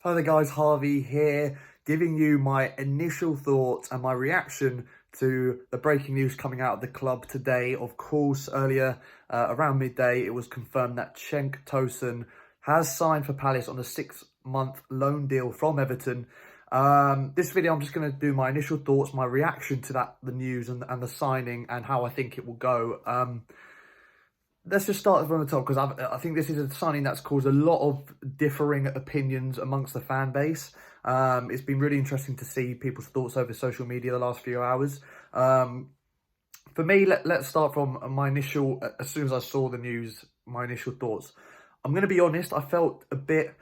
Hi there guys, Harvey here, giving you my initial thoughts and my reaction to the breaking news coming out of the club today. Of course, earlier around midday, it was confirmed that Cenk Tosun has signed for Palace on a 6-month loan deal from Everton. This video, I'm just going to do my initial thoughts, my reaction to the news and the signing and how I think it will go. Let's just start from the top because I think this is a signing that's caused a lot of differing opinions amongst the fan base. It's been really interesting to see people's thoughts over social media the last few hours. For me, let's start from my initial, as soon as I saw the news, my initial thoughts. I'm going to be honest, I felt a bit,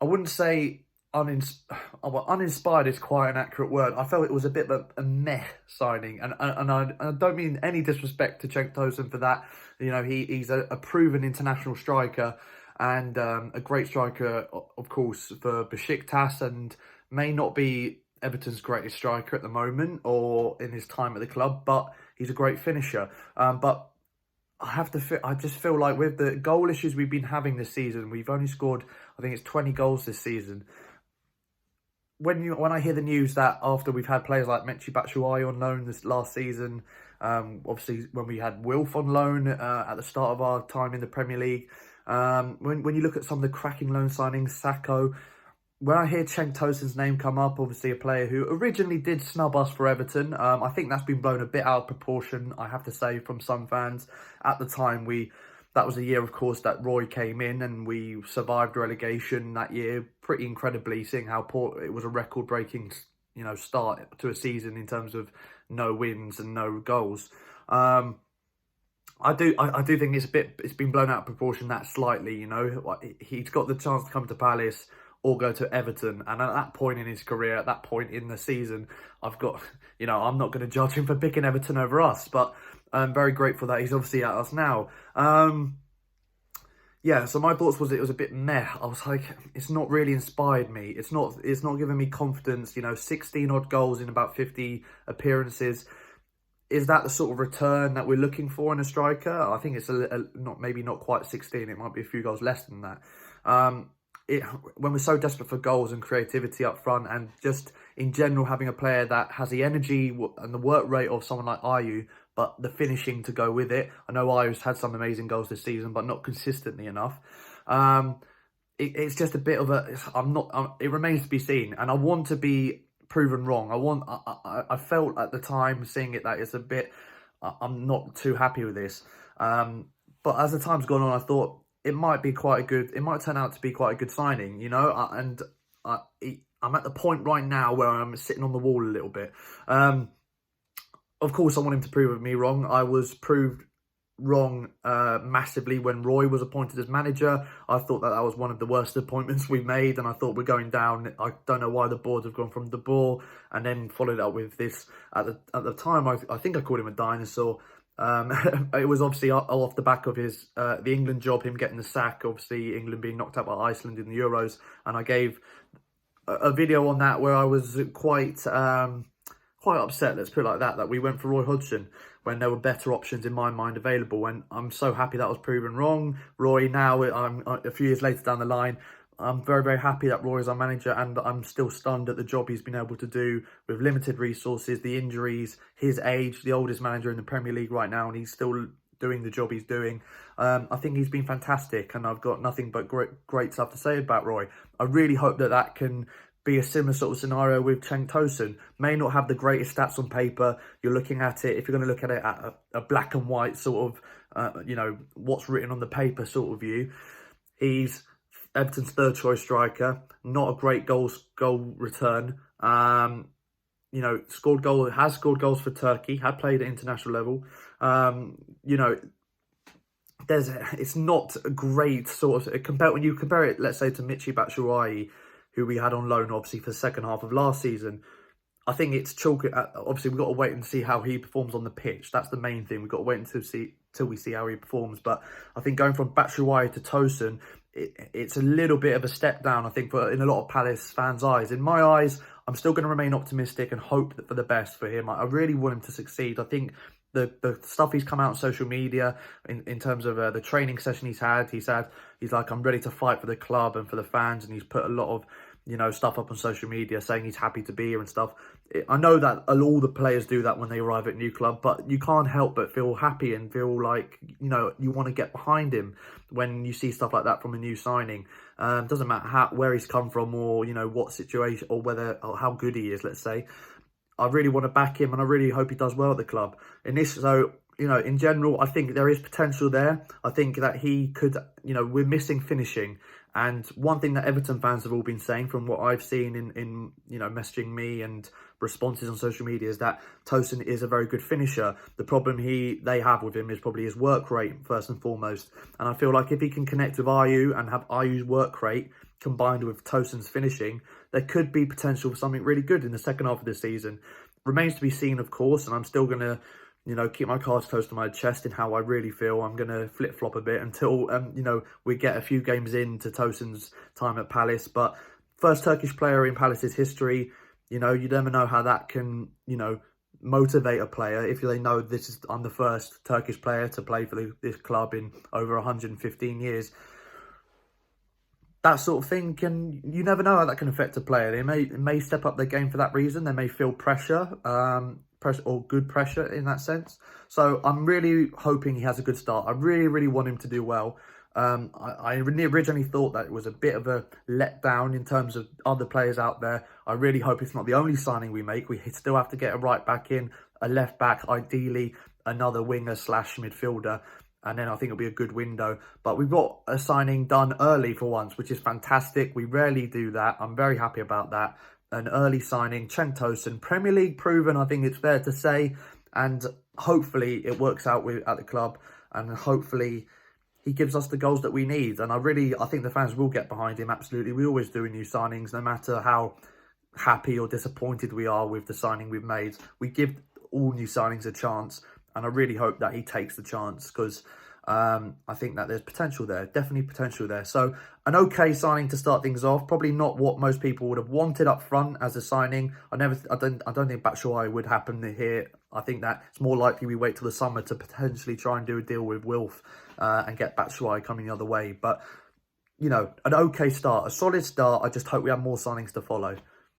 I wouldn't say uninspired is quite an accurate word. I felt it was a bit of a meh signing, and I don't mean any disrespect to Cenk Tosun for that. You know, he's a proven international striker and a great striker, of course, for Besiktas, and may not be Everton's greatest striker at the moment or in his time at the club, but he's a great finisher. But I just feel like with the goal issues we've been having this season, we've only scored, I think it's 20 goals this season. When I hear the news that after we've had players like Michy Batshuayi on loan this last season, obviously when we had Wilf on loan at the start of our time in the Premier League, when you look at some of the cracking loan signings, Sacco, when I hear Cenk Tosun's name come up, obviously a player who originally did snub us for Everton, I think that's been blown a bit out of proportion, I have to say, from some fans. At the time, that was the year, of course, that Roy came in and we survived relegation that year pretty incredibly, seeing how poor it was, a record-breaking, start to a season in terms of no wins and no goals. I do think it's been blown out of proportion that slightly. He's got the chance to come to Palace or go to Everton, and at that point in his career, at that point in the season, I'm not going to judge him for picking Everton over us, but I'm very grateful that he's obviously at us now. Yeah, so my thoughts was it was a bit meh. I was like, it's not really inspired me. It's not giving me confidence. 16 odd goals in about 50 appearances. Is that the sort of return that we're looking for in a striker? I think it's maybe not quite 16. It might be a few goals less than that. When we're so desperate for goals and creativity up front, and just in general having a player that has the energy and the work rate of someone like Ayew, but the finishing to go with it. I know Ayew's had some amazing goals this season, but not consistently enough. It's just a bit of it remains to be seen, and I want to be proven wrong. I felt at the time seeing it that it's a bit, I'm not too happy with this. But as the time's gone on, I thought it might turn out to be quite a good signing, and I'm at the point right now where I'm sitting on the wall a little bit. Of course, I want him to prove me wrong. I was proved wrong massively when Roy was appointed as manager. I thought that was one of the worst appointments we made, and I thought we're going down. I don't know why the board have gone from De Boer and then followed up with this. At the time, I think I called him a dinosaur. It was obviously off the back of his the England job, him getting the sack, obviously England being knocked out by Iceland in the Euros, and I gave a video on that where I was quite upset, let's put it like that we went for Roy Hodgson when there were better options in my mind available, and I'm so happy that was proven wrong. Roy, now I'm a few years later down the line, I'm very, very happy that Roy is our manager, and I'm still stunned at the job he's been able to do with limited resources, the injuries, his age, the oldest manager in the Premier League right now, and he's still doing the job he's doing. I think he's been fantastic, and I've got nothing but great stuff to say about Roy. I really hope that can be a similar sort of scenario with Cenk Tosun. May not have the greatest stats on paper. You're looking at it, if you're going to look at it at a black and white sort of, what's written on the paper sort of view. He's Everton's third choice striker, not a great goal return. Has scored goals for Turkey, had played at international level. It's not a great sort of, when you compare it, let's say, to Michy Batshuayi, who we had on loan, obviously, for the second half of last season. I think it's chalk. Obviously, we've got to wait and see how he performs on the pitch. That's the main thing. We've got to wait till we see how he performs. But I think going from Batshuayi to Tosun, it's a little bit of a step down, I think, in a lot of Palace fans' eyes. In my eyes, I'm still going to remain optimistic and hope for the best for him. I really want him to succeed. I think the stuff he's come out on social media in terms of the training session he's like, I'm ready to fight for the club and for the fans, and he's put a lot of, stuff up on social media saying he's happy to be here and stuff. I know that all the players do that when they arrive at a new club, but you can't help but feel happy and feel like, you want to get behind him when you see stuff like that from a new signing. Doesn't matter where he's come from, or, what situation, or how good he is, let's say. I really want to back him, and I really hope he does well at the club. In general, I think there is potential there. I think that he could, we're missing finishing. And one thing that Everton fans have all been saying, from what I've seen in messaging me and responses on social media, is that Tosun is a very good finisher. The problem they have with him is probably his work rate, first and foremost. And I feel like if he can connect with Ayew and have Ayew's work rate combined with Tosun's finishing, there could be potential for something really good in the second half of the season. Remains to be seen, of course, and I'm still going to, keep my cards close to my chest in how I really feel. I'm going to flip-flop a bit until, we get a few games into Tosun's time at Palace. But first Turkish player in Palace's history, you never know how that can, motivate a player if they know I'm the first Turkish player to play for this club in over 115 years. That sort of thing you never know how that can affect a player. They may step up their game for that reason. They may feel pressure, or good pressure in that sense. So I'm really hoping he has a good start. I really, really want him to do well. I originally thought that it was a bit of a letdown in terms of other players out there. I really hope it's not the only signing we make. We still have to get a right back in, a left back, ideally another winger / midfielder. And then I think it'll be a good window. But we've got a signing done early for once, which is fantastic. We rarely do that. I'm very happy about that. An early signing, Cenk Tosun, Premier League proven, I think it's fair to say. And hopefully it works out at the club. And hopefully he gives us the goals that we need. And I think the fans will get behind him, absolutely. We always do in new signings, no matter how happy or disappointed we are with the signing we've made. We give all new signings a chance. And I really hope that he takes the chance, because I think that there's potential there, definitely potential there. So an okay signing to start things off. Probably not what most people would have wanted up front as a signing. I don't think Batshuayi would happen here. I think that it's more likely we wait till the summer to potentially try and do a deal with Wilf and get Batshuayi coming the other way. But an okay start, a solid start. I just hope we have more signings to follow.